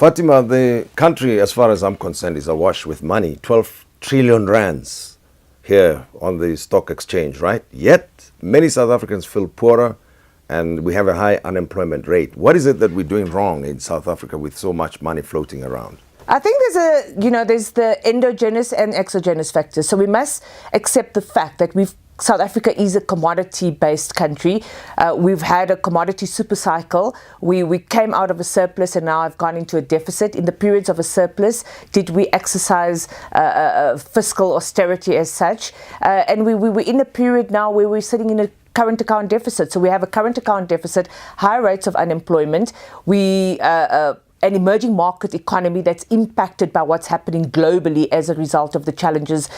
Fatima, the country, as far as I'm concerned, is awash with money. 12 trillion rands here on the stock exchange, right? Yet, many South Africans feel poorer and we have a high unemployment rate. What is it that we're doing wrong in South Africa with so much money floating around? I think there's the endogenous and exogenous factors. So we must accept the fact that South Africa is a commodity-based country. We've had a commodity super cycle. We came out of a surplus and now have gone into a deficit. In the periods of a surplus, did we exercise fiscal austerity as such? And we were in a period now where we're sitting in a current account deficit. So we have a current account deficit, high rates of unemployment. An emerging market economy that's impacted by what's happening globally as a result of the challenges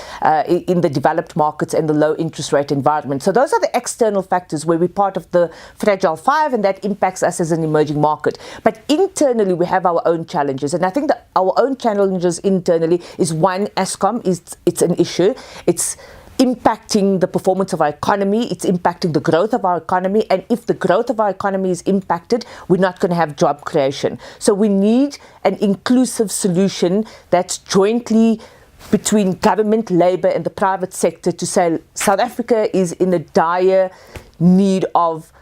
in the developed markets and the low interest rate environment. So those are the external factors where we're part of the fragile five, and that impacts us as an emerging market. But internally, we have our own challenges. And I think that our own challenges internally is one, Eskom, it's an issue. It's impacting the performance of our economy, it's impacting the growth of our economy, and if the growth of our economy is impacted, we're not going to have job creation. So we need an inclusive solution that's jointly between government, labour and the private sector to say South Africa is in a dire need of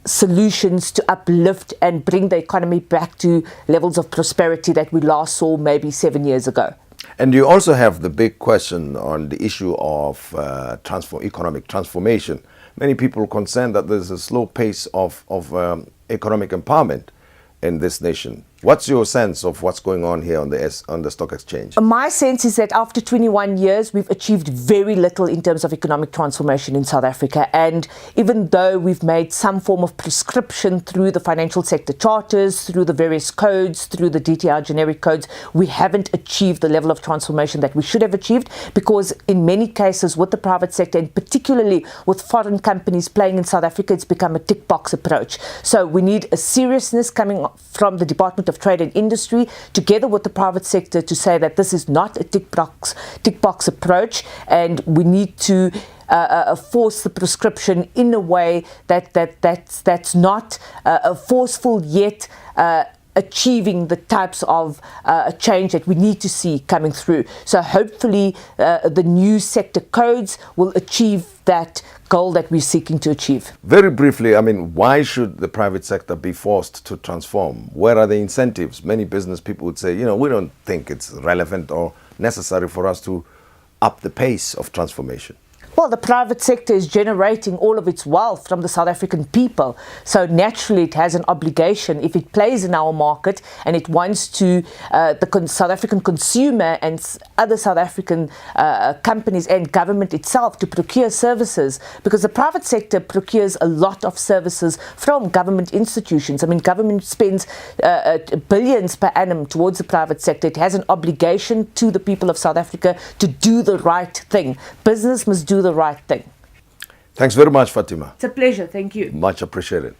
solutions to uplift and bring the economy back to levels of prosperity that we last saw maybe 7 years ago. And you also have the big question on the issue of economic transformation. Many people are concerned that there's a slow pace of economic empowerment in this nation. What's your sense of what's going on here on the stock exchange? My sense is that after 21 years, we've achieved very little in terms of economic transformation in South Africa. And even though we've made some form of prescription through the financial sector charters, through the various codes, through the DTR generic codes, we haven't achieved the level of transformation that we should have achieved, because in many cases with the private sector, and particularly with foreign companies playing in South Africa, it's become a tick box approach. So we need a seriousness coming from the Department of Trade and Industry, together with the private sector, to say that this is not a tick box approach, and we need to force the prescription in a way that's not forceful yet achieving the types of change that we need to see coming through. So hopefully the new sector codes will achieve that goal that we're seeking to achieve. Very briefly, I mean, why should the private sector be forced to transform? Where are the incentives? Many business people would say, we don't think it's relevant or necessary for us to up the pace of transformation. Well, the private sector is generating all of its wealth from the South African people. So naturally, it has an obligation, if it plays in our market and it wants to, the South African consumer and other South African companies and government itself, to procure services, because the private sector procures a lot of services from government institutions. I mean, government spends billions per annum towards the private sector. It has an obligation to the people of South Africa to do the right thing. Business must do the right thing. Thanks very much, Fatima. It's a pleasure. Thank you. Much appreciated.